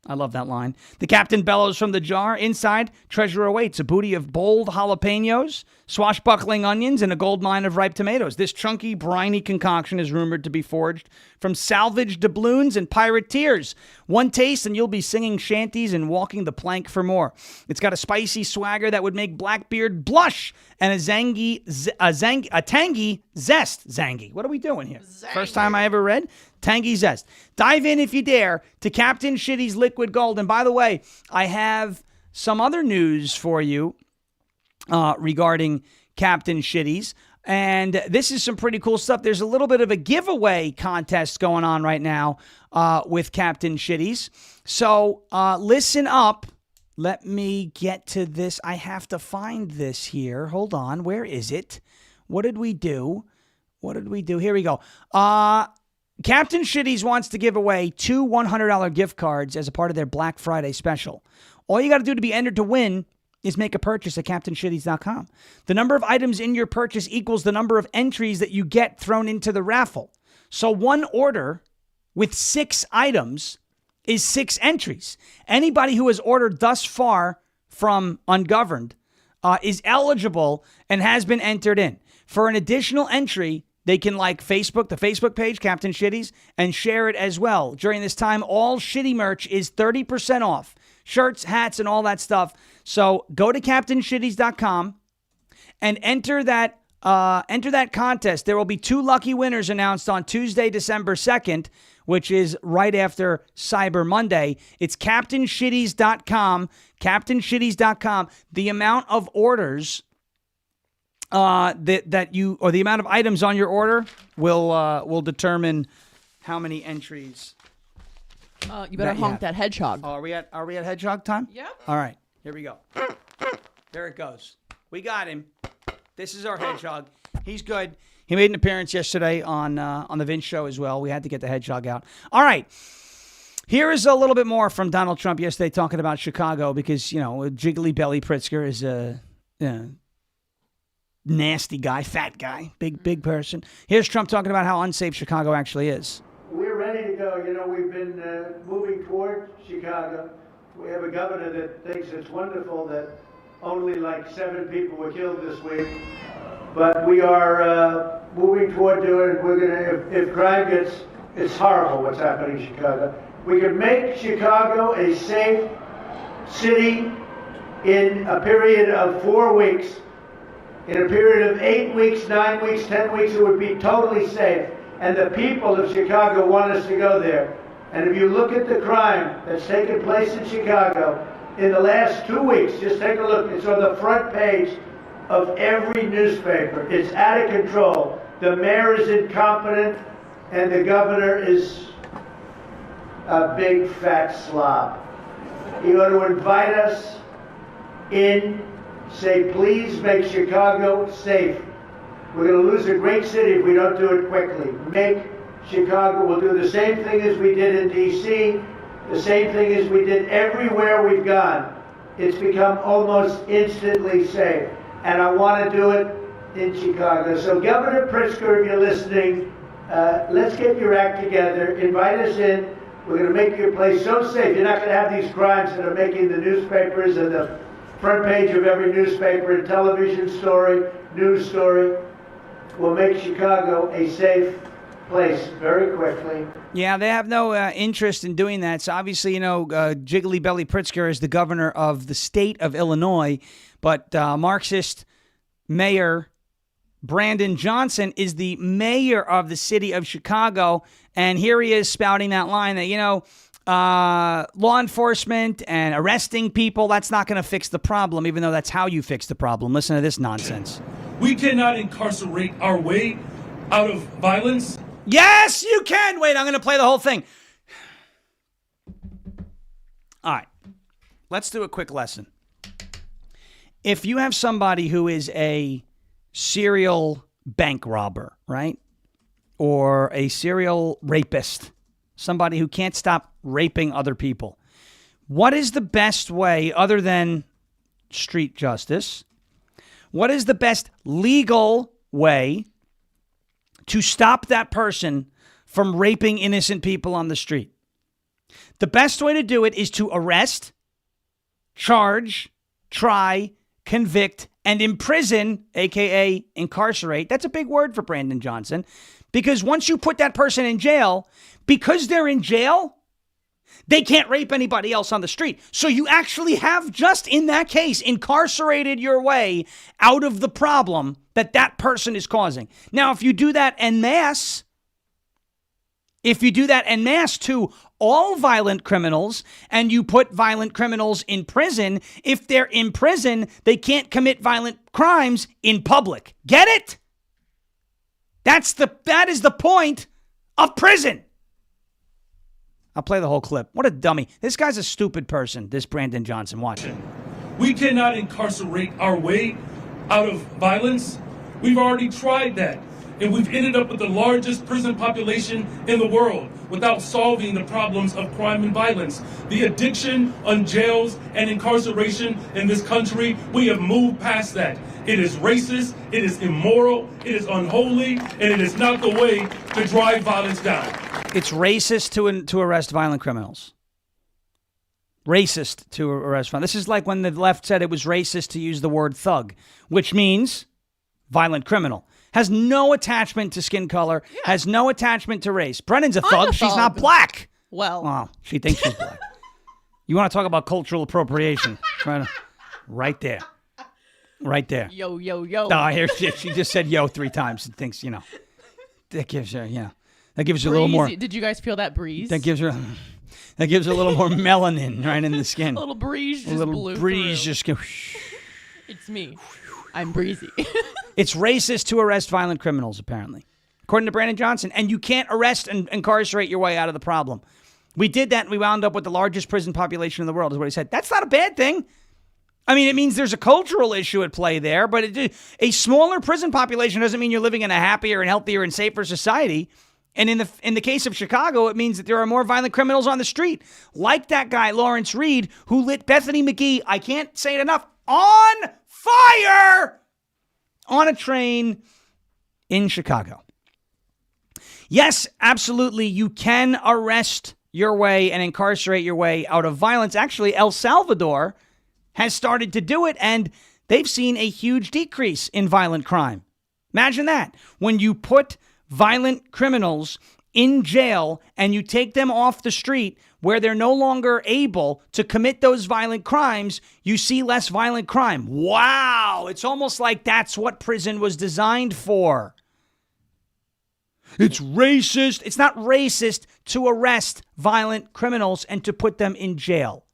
I love that line. The captain bellows from the jar. Inside, treasure awaits. A booty of bold jalapenos, swashbuckling onions, and a gold mine of ripe tomatoes. This chunky, briny concoction is rumored to be forged from salvaged doubloons and pirate tears. One taste and you'll be singing shanties and walking the plank for more. It's got a spicy swagger that would make Blackbeard blush and a tangy zest. Zangy. What are we doing here? Zangy. First time I ever read. Tangy zest. Dive in if you dare to Captain Shitty's Liquid Gold. And by the way, I have some other news for you regarding Captain Shitty's. And this is some pretty cool stuff. There's a little bit of a giveaway contest going on right now with Captain Shitty's. So listen up. Let me get to this. I have to find this here. Hold on. Where is it? What did we do? Here we go. Captain Shitty's wants to give away 2 $100 gift cards as a part of their Black Friday special. All you got to do to be entered to win is make a purchase at CaptainShitty's.com. The number of items in your purchase equals the number of entries that you get thrown into the raffle. So one order with 6 items is 6 entries. Anybody who has ordered thus far from Ungoverned is eligible and has been entered in. For an additional entry, they can like the Facebook page, Captain Shitty's, and share it as well. During this time, all Shitty merch is 30% off. Shirts, hats, and all that stuff. So go to CaptainShitty's.com and enter that contest. There will be 2 lucky winners announced on Tuesday, December 2nd, which is right after Cyber Monday. It's CaptainShitty's.com. CaptainShitty's.com. The amount of orders the amount of items on your order will determine how many entries. You better honk that hedgehog. Oh, are we at hedgehog time? Yep. All right, here we go. There it goes. We got him. This is our hedgehog. He's good. He made an appearance yesterday on the Vince show as well. We had to get the hedgehog out. All right. Here is a little bit more from Donald Trump yesterday talking about Chicago because, Jiggly Belly Pritzker is a nasty guy, fat guy, big person. Here's Trump talking about how unsafe Chicago actually is. We're ready to go. We've been moving toward Chicago. We have a governor that thinks it's wonderful that only like 7 people were killed this week. But we are moving toward doing it. We're going to, if crime gets, it's horrible what's happening in Chicago. We could make Chicago a safe city in a period of 4 weeks. In a period of 8 weeks, 9 weeks, 10 weeks, it would be totally safe. And the people of Chicago want us to go there. And if you look at the crime that's taken place in Chicago in the last 2 weeks, just take a look. It's on the front page of every newspaper. It's out of control. The mayor is incompetent, and the governor is a big fat slob. You ought to invite us in. Say, please make Chicago safe. We're going to lose a great city if we don't do it quickly. Make Chicago, we'll do the same thing as we did in D.C., the same thing as we did everywhere we've gone. It's become almost instantly safe. And I want to do it in Chicago. So Governor Pritzker, if you're listening, let's get your act together. Invite us in. We're going to make your place so safe. You're not going to have these crimes that are making the newspapers and the front page of every newspaper and television story, news story. Will make Chicago a safe place very quickly. Yeah, they have no interest in doing that. So obviously, Jiggly Belly Pritzker is the governor of the state of Illinois, but Marxist Mayor Brandon Johnson is the mayor of the city of Chicago, and here he is spouting that line that, law enforcement and arresting people, that's not going to fix the problem, even though that's how you fix the problem. Listen to this nonsense. We cannot incarcerate our way out of violence. Yes, you can. Wait, I'm going to play the whole thing. All right. Let's do a quick lesson. If you have somebody who is a serial bank robber, right? Or a serial rapist, somebody who can't stop raping other people, what is the best way, other than street justice, what is the best legal way to stop that person from raping innocent people on the street? The best way to do it is to arrest, charge, try, convict, and imprison, a.k.a. incarcerate. That's a big word for Brandon Johnson. Because once you put that person in jail, because they're in jail, they can't rape anybody else on the street. So you actually have, just in that case, incarcerated your way out of the problem that person is causing. Now, if you do that en masse, to all violent criminals, and you put violent criminals in prison, if they're in prison, they can't commit violent crimes in public. Get it? That is the point of prison. I'll play the whole clip. What a dummy. This guy's a stupid person, this Brandon Johnson. Watch it. We cannot incarcerate our way out of violence. We've already tried that. And we've ended up with the largest prison population in the world without solving the problems of crime and violence. The addiction on jails and incarceration in this country, we have moved past that. It is racist, it is immoral, it is unholy, and it is not the way to drive violence down. It's racist to arrest violent criminals. Racist to arrest violent. This is like when the left said it was racist to use the word thug, which means violent criminal. Has no attachment to skin color, has no attachment to race. Brennan's a thug. She's not black. Well. Oh, she thinks she's black. You want to talk about cultural appropriation? Right there. Right there. Yo, yo, yo. Oh, here she just said yo 3 times and thinks, that gives her, that gives her a little more. Did you guys feel that breeze? That gives her a little more melanin right in the skin. A little breeze just blew breeze through. just go. It's me. I'm breezy. It's racist to arrest violent criminals, apparently, according to Brandon Johnson. And you can't arrest and incarcerate your way out of the problem. We did that, and we wound up with the largest prison population in the world, is what he said. That's not a bad thing. I mean, it means there's a cultural issue at play there, but a smaller prison population doesn't mean you're living in a happier and healthier and safer society. And in the case of Chicago, it means that there are more violent criminals on the street, like that guy, Lawrence Reed, who lit Bethany McGee, I can't say it enough, on fire on a train in Chicago. Yes, absolutely, you can arrest your way and incarcerate your way out of violence. Actually, El Salvador has started to do it, and they've seen a huge decrease in violent crime. Imagine that. When you put violent criminals in jail and you take them off the street where they're no longer able to commit those violent crimes, you see less violent crime. Wow. It's almost like that's what prison was designed for. It's racist. It's not racist to arrest violent criminals and to put them in jail.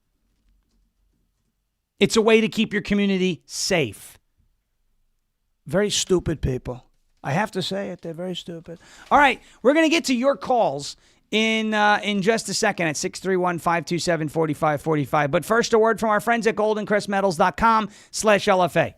It's a way to keep your community safe. Very stupid people. I have to say it. They're very stupid. All right. We're going to get to your calls in just a second at 631-527-4545. But first, a word from our friends at goldencrestmetals.com/LFA.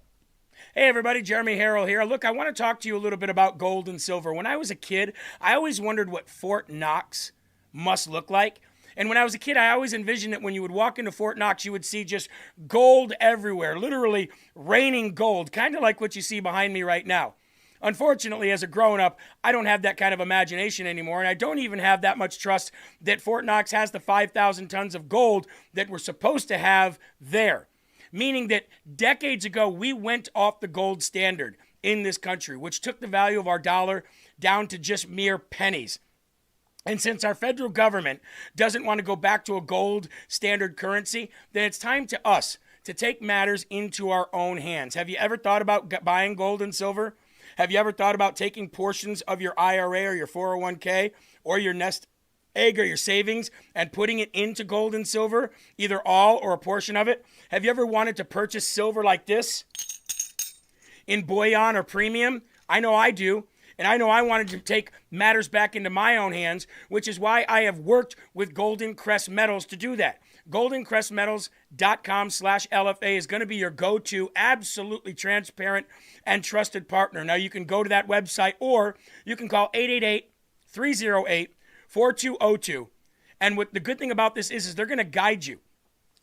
Hey everybody, Jeremy Harrell here. Look, I want to talk to you a little bit about gold and silver. When I was a kid, I always wondered what Fort Knox must look like. And when I was a kid, I always envisioned that when you would walk into Fort Knox, you would see just gold everywhere, literally raining gold, kind of like what you see behind me right now. Unfortunately, as a grown-up, I don't have that kind of imagination anymore, and I don't even have that much trust that Fort Knox has the 5,000 tons of gold that we're supposed to have there. Meaning that decades ago, we went off the gold standard in this country, which took the value of our dollar down to just mere pennies. And since our federal government doesn't want to go back to a gold standard currency, then it's time to us to take matters into our own hands. Have you ever thought about buying gold and silver? Have you ever thought about taking portions of your IRA or your 401k or your nest egg or your savings and putting it into gold and silver, either all or a portion of it? Have you ever wanted to purchase silver like this in bullion or premium? I know I do. And I know I wanted to take matters back into my own hands, which is why I have worked with Golden Crest Metals to do that. GoldenCrestMetals.com/LFA is going to be your go-to, absolutely transparent and trusted partner. Now, you can go to that website or you can call 888-308-4202. And what the good thing about this is they're going to guide you.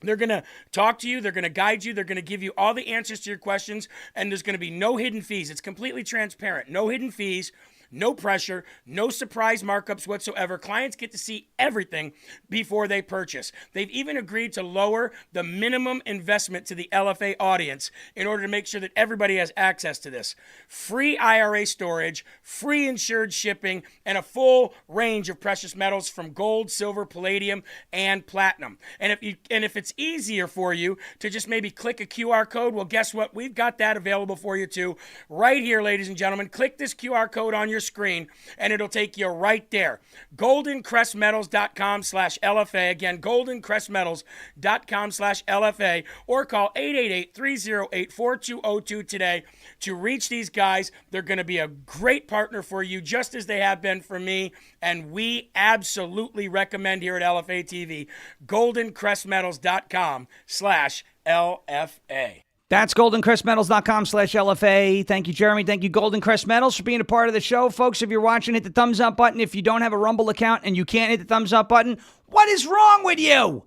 They're going to talk to you. They're going to guide you. They're going to give you all the answers to your questions. And there's going to be no hidden fees. It's completely transparent. No hidden fees. No pressure, no surprise markups whatsoever. Clients get to see everything before they purchase. They've even agreed to lower the minimum investment to the LFA audience in order to make sure that everybody has access to this. Free IRA storage, free insured shipping, and a full range of precious metals from gold, silver, palladium, and platinum. And if it's easier for you to just maybe click a QR code, well, guess what? We've got that available for you too. Right here, ladies and gentlemen. Click this QR code on your screen, and it'll take you right there. goldencrestmetals.com/LFA. Again, goldencrestmetals.com/LFA, or call 888-308-4202 today to reach these guys. They're going to be a great partner for you, just as they have been for me, and we absolutely recommend here at LFA TV, goldencrestmetals.com/LFA. That's goldencrestmetals.com/LFA. Thank you, Jeremy. Thank you, Golden Crest Metals, for being a part of the show. Folks, if you're watching, hit the thumbs up button. If you don't have a Rumble account and you can't hit the thumbs up button, what is wrong with you?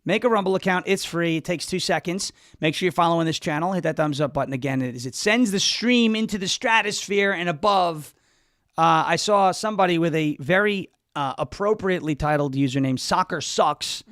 Make a Rumble account. It's free. It takes 2 seconds. Make sure you're following this channel. Hit that thumbs up button again. It sends the stream into the stratosphere and above. I saw somebody with a very appropriately titled username, Soccer Sucks,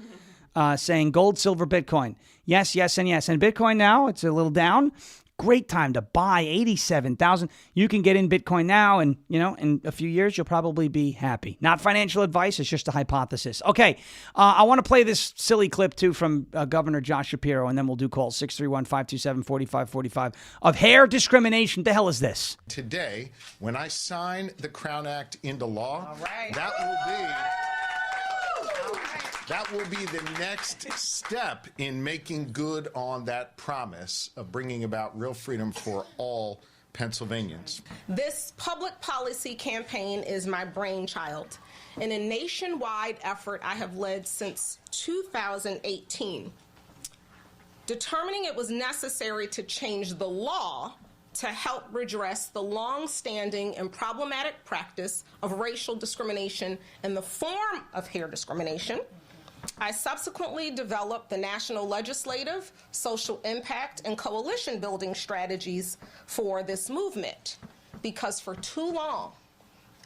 saying gold, silver, Bitcoin. Yes, yes, and yes. And Bitcoin now, it's a little down. Great time to buy 87,000. You can get in Bitcoin now, and in a few years you'll probably be happy. Not financial advice, it's just a hypothesis. Okay, I want to play this silly clip too from Governor Josh Shapiro, and then we'll do calls 631-527-4545 of hair discrimination. The hell is this? Today, when I sign the Crown Act into law, all right, that will be the next step in making good on that promise of bringing about real freedom for all Pennsylvanians. This public policy campaign is my brainchild in a nationwide effort I have led since 2018. Determining it was necessary to change the law to help redress the long-standing and problematic practice of racial discrimination in the form of hair discrimination, I subsequently developed the national legislative, social impact, and coalition building strategies for this movement because for too long,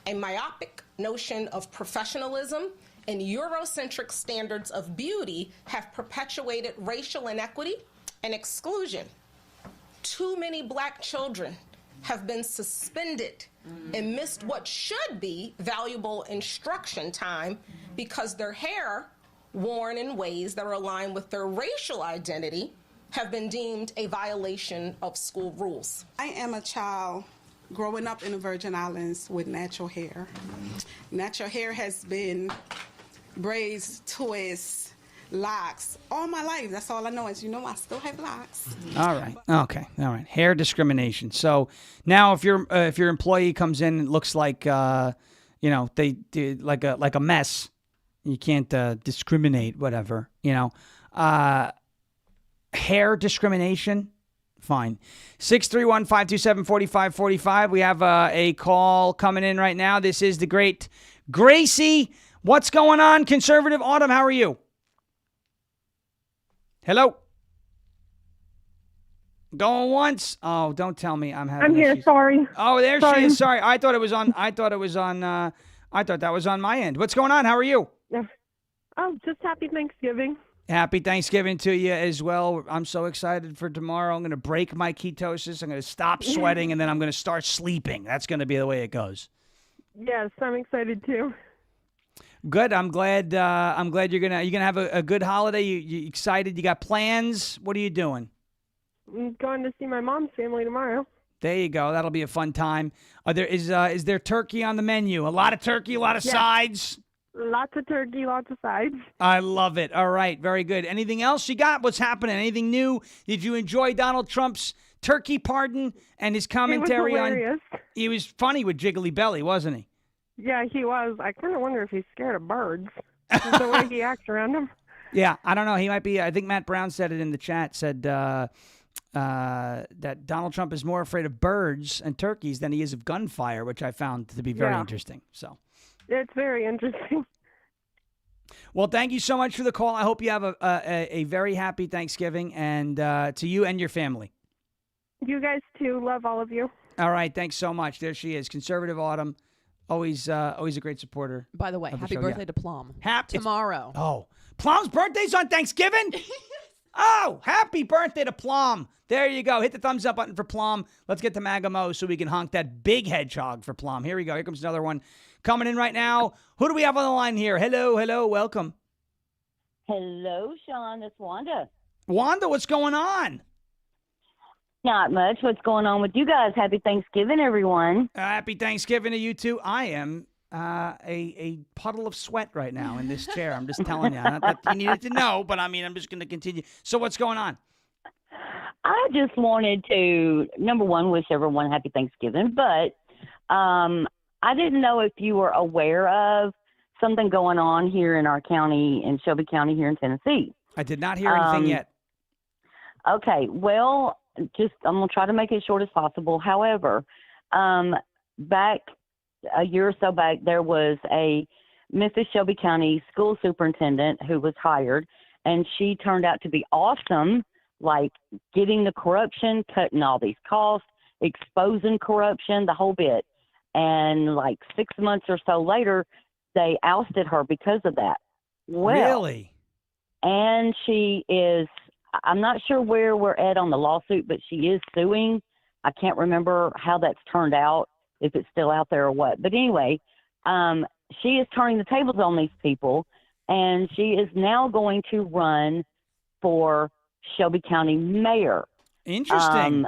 a myopic notion of professionalism and Eurocentric standards of beauty have perpetuated racial inequity and exclusion. Too many Black children have been suspended and missed what should be valuable instruction time because their hair, worn in ways that are aligned with their racial identity, have been deemed a violation of school rules. I am a child growing up in the Virgin Islands with natural hair. Natural hair has been braids, twists, locks all my life. That's all I know is, I still have locks. All right. Okay. All right. Hair discrimination. So now if your employee comes in and looks like, they did like a mess, you can't discriminate, whatever, hair discrimination, fine. 631-527-4545. We have a call coming in right now. This is the great Gracie. What's going on, Conservative Autumn? How are you? Hello? Going once? Oh, don't tell me I'm having here, issues. sorry. Oh, there she is. Sorry. I thought that was on my end. What's going on? How are you? Yeah. Oh, just happy Thanksgiving. Happy Thanksgiving to you as well. I'm so excited for tomorrow. I'm going to break my ketosis. I'm going to stop sweating, and then I'm going to start sleeping. That's going to be the way it goes. Yes, I'm excited too. Good. I'm glad you're gonna have a good holiday. You excited? You got plans? What are you doing? I'm going to see my mom's family tomorrow. There you go. That'll be a fun time. Is there turkey on the menu? A lot of turkey, a lot of sides. Lots of turkey, lots of sides. I love it. All right, very good. Anything else you got? What's happening? Anything new? Did you enjoy Donald Trump's turkey pardon and his commentary on? He was funny with Jiggly Belly, wasn't he? Yeah, he was. I kind of wonder if he's scared of birds. The way he acts around them. Yeah, I don't know. He might be. I think Matt Brown said it in the chat. Said that Donald Trump is more afraid of birds and turkeys than he is of gunfire, which I found to be very interesting. So it's very interesting. Well, thank you so much for the call. I hope you have a very happy Thanksgiving, and to you and your family. You guys too. Love all of you. All right. Thanks so much. There she is. Conservative Autumn. Always a great supporter. By the way, of the happy show. birthday to Plum. Happy tomorrow. Oh, Plum's birthday's on Thanksgiving? Oh, happy birthday to Plum. There you go. Hit the thumbs up button for Plum. Let's get to Magamo so we can honk that big hedgehog for Plum. Here we go. Here comes another one coming in right now. Who do we have on the line here? Hello. Welcome. Hello, Sean. It's Wanda. Wanda, what's going on? Not much. What's going on with you guys? Happy Thanksgiving, everyone. Happy Thanksgiving to you too. I am a puddle of sweat right now in this chair. I'm just telling you. Not that you needed to know, but I mean, I'm just going to continue. So what's going on? I just wanted to, number one, wish everyone happy Thanksgiving, but I didn't know if you were aware of something going on here in our county, in Shelby County here in Tennessee. I did not hear anything yet. Okay, well, I'm going to try to make it short as possible. However, back a year or so back, there was a Memphis Shelby County school superintendent who was hired, and she turned out to be awesome, like getting the corruption, cutting all these costs, exposing corruption, the whole bit. And like 6 months or so later, they ousted her because of that. Well, really? And she is, I'm not sure where we're at on the lawsuit, but she is suing. I can't remember how that's turned out, if it's still out there or what. But anyway, she is turning the tables on these people, and she is now going to run for Shelby County mayor. Interesting.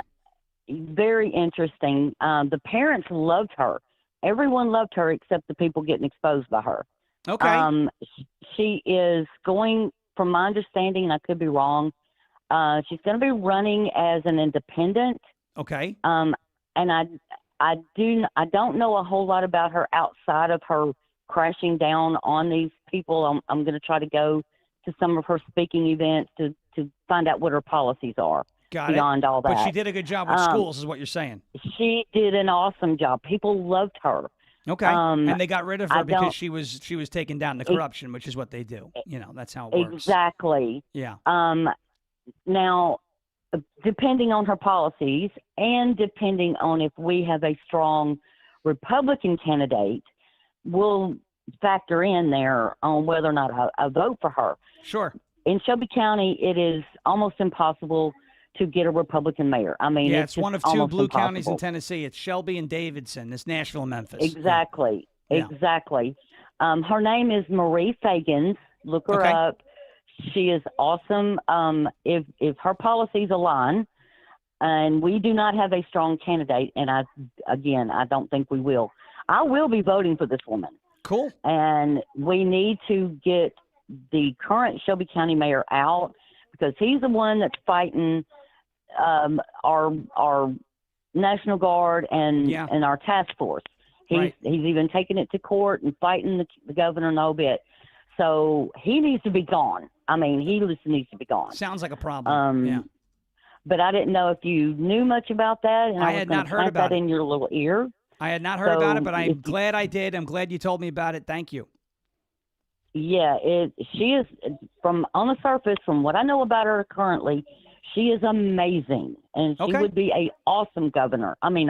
Very interesting. The parents loved her. Everyone loved her except the people getting exposed by her. Okay. She is going, from my understanding, and I could be wrong, she's going to be running as an independent. Okay. And I don't know a whole lot about her outside of her crashing down on these people. I'm going to try to go to some of her speaking events to find out what her policies are. Got beyond it. all that. But she did a good job with schools, is what you're saying. She did an awesome job. People loved her. Okay. And they got rid of her because she was taking down the corruption, which is what they do. You know, that's how it works. Exactly. Yeah. Now, depending on her policies and depending on if we have a strong Republican candidate, we'll factor in there on whether or not I vote for her. Sure. In Shelby County, it is almost impossible to get a Republican mayor. I mean, yeah, it's one of two blue impossible. counties in Tennessee. It's Shelby and Davidson. It's Nashville and Memphis. Exactly. Yeah. Exactly. Her name is Marie Fagans. Look her up. She is awesome. If her policies align, and we do not have a strong candidate, and I don't think we will. I will be voting for this woman. Cool. And we need to get the current Shelby County mayor out because he's the one that's fighting our National Guard and our task force. He's even taking it to court and fighting the governor and the whole bit. So he needs to be gone. I mean, he just needs to be gone. Sounds like a problem. Yeah. But I didn't know if you knew much about that, and I had was not heard plant about that it in your little ear. I had not heard about it, but I'm glad I did. I'm glad you told me about it. Thank you. Yeah, she is, from on the surface, from what I know about her currently, she is amazing, and she would be a awesome governor. I mean,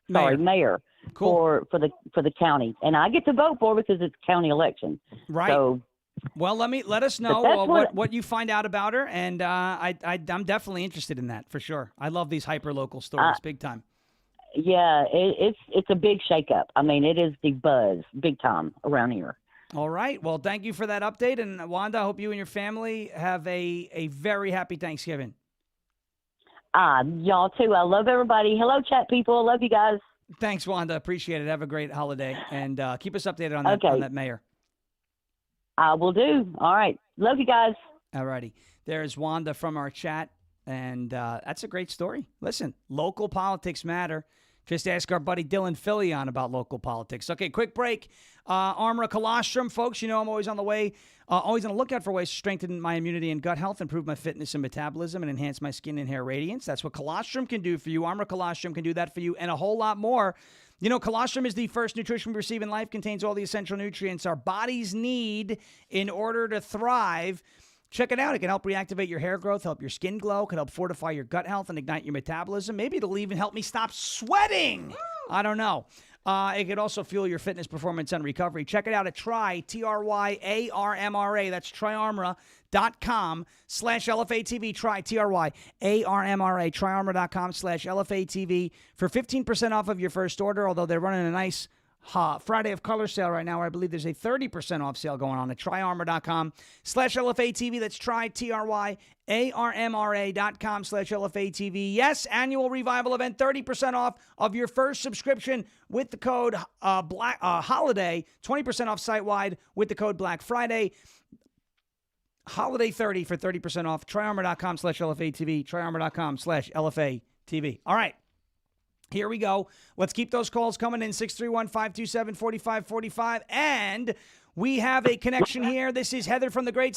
mayor for the county, and I get to vote for her because it's a county election. Right. So, well, let us know what you find out about her, and I'm definitely interested in that for sure. I love these hyper local stories, big time. Yeah, it's a big shakeup. I mean, it is the buzz, big time around here. All right. Well, thank you for that update. And Wanda, I hope you and your family have a very happy Thanksgiving. Y'all too. I love everybody. Hello, chat people. I love you guys. Thanks, Wanda. Appreciate it. Have a great holiday. And keep us updated on that mayor. I will do. All right. Love you guys. All righty. There's Wanda from our chat. And that's a great story. Listen, local politics matter. Just ask our buddy Dylan Filion about local politics. Okay, quick break. Armor Colostrum, folks. You know I'm always on the way, always on the lookout for ways to strengthen my immunity and gut health, improve my fitness and metabolism, and enhance my skin and hair radiance. That's what Colostrum can do for you. Armor Colostrum can do that for you and a whole lot more. You know, colostrum is the first nutrition we receive in life, contains all the essential nutrients our bodies need in order to thrive. Check it out. It can help reactivate your hair growth, help your skin glow, can help fortify your gut health and ignite your metabolism. Maybe it'll even help me stop sweating. I don't know. It could also fuel your fitness, performance, and recovery. Check it out at TryArmra. That's tryarmra.com/LFATV. Try TryArmra. TryArmra.com/LFATV for 15% off of your first order, although they're running a nice Friday of Color sale right now, where I believe there's a 30% off sale going on at TryArmor.com/LFATV. That's TryArmra.com/LFATV. Yes, annual revival event, 30% off of your first subscription with the code Holiday, 20% off site-wide with the code Black Friday. Holiday 30 for 30% off. TryArmor.com/LFATV. TryArmor.com/LFATV. All right. Here we go. Let's keep those calls coming in, 631-527-4545. And we have a connection here. This is Heather from the great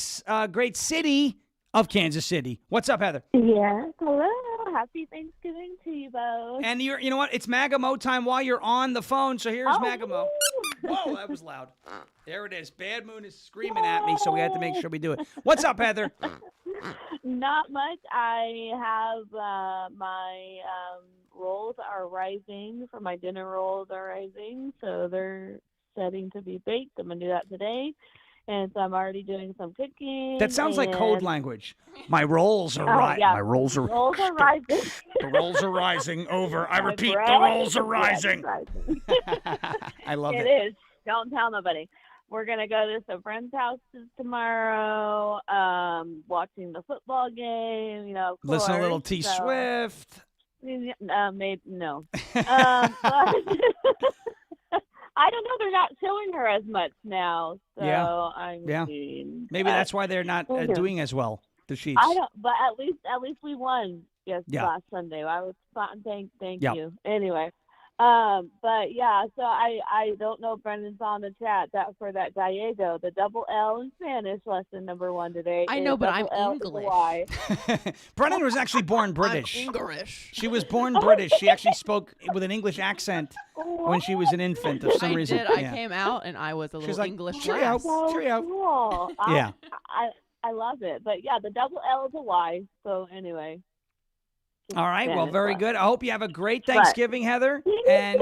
city of Kansas City. What's up, Heather? Yes, hello. Happy Thanksgiving to you both. And you know what? It's MAGA-Mo time while you're on the phone, so here's MAGA-Mo. Whoa, that was loud. There it is. Bad Moon is screaming at me, so we had to make sure we do it. What's up, Heather? Not much. I have my rolls are rising. For my dinner rolls are rising, so they're setting to be baked. I'm going to do that today. And so I'm already doing some cooking. That sounds like code language. My rolls are rising. Yeah. My rolls are rising. The rolls are rising. Over. I repeat, the rolls are rising. I love it. It is. Don't tell nobody. We're going to go to some friends' houses tomorrow, watching the football game, you know, of course. Listen to a little T Swift. Maybe, no. I don't know. They're not showing her as much now. So I mean, maybe that's why they're not doing as well. The Chiefs. I don't. But at least we won last Sunday. I was fine. Thank you. Anyway, but yeah. So I don't know if Brendan's on the chat that for that Gallego, the double L in Spanish lesson #1 today. I know, but I'm English. Brendan was actually born British. I'm English. She was born British. She actually spoke with an English accent when she was an infant. For some reason, I came out and I was a little English. Cheerio, cheerio. Cool. Yeah. I love it. But yeah, the double L is a Y. So anyway. All right. Well, very good. I hope you have a great Thanksgiving, Heather. And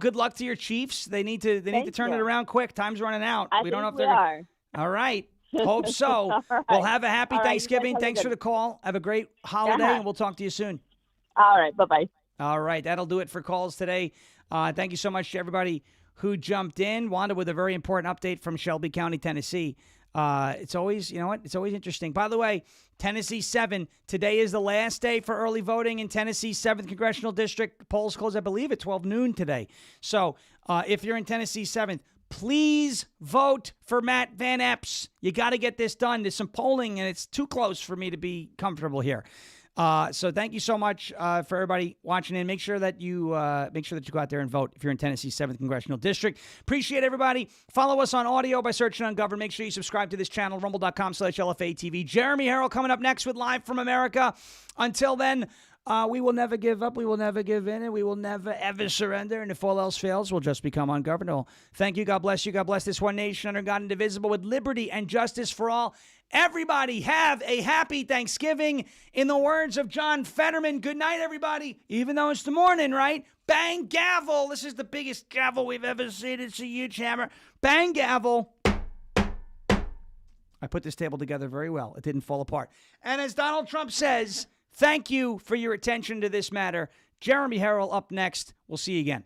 good luck to your Chiefs. They need to turn it around quick. Time's running out. We don't know if they're are. All right. Hope so. Right. Well, have a happy Thanksgiving. Have Thanks for the call. Have a great holiday, and we'll talk to you soon. All right. Bye-bye. All right. That'll do it for calls today. Thank you so much to everybody who jumped in. Wanda with a very important update from Shelby County, Tennessee. It's always, it's always interesting. By the way, Tennessee 7, today is the last day for early voting in Tennessee's 7th Congressional District. Polls close, I believe, at 12 noon today. So if you're in Tennessee 7th, please vote for Matt Van Epps. You got to get this done. There's some polling, and it's too close for me to be comfortable here. So thank you so much for everybody watching in. Make sure that you go out there and vote if you're in Tennessee's 7th Congressional District. Appreciate everybody. Follow us on audio by searching Ungoverned. Make sure you subscribe to this channel, rumble.com/LFATV. Jeremy Harrell coming up next with Live from America. Until then, we will never give up. We will never give in, and we will never, ever surrender. And if all else fails, we'll just become ungovernable. Thank you. God bless you. God bless this one nation under God, indivisible, with liberty and justice for all. Everybody have a happy Thanksgiving. In the words of John Fetterman, good night, everybody. Even though it's the morning, right? Bang, gavel. This is the biggest gavel we've ever seen. It's a huge hammer. Bang, gavel. I put this table together very well. It didn't fall apart. And as Donald Trump says, thank you for your attention to this matter. Jeremy Harrell up next. We'll see you again.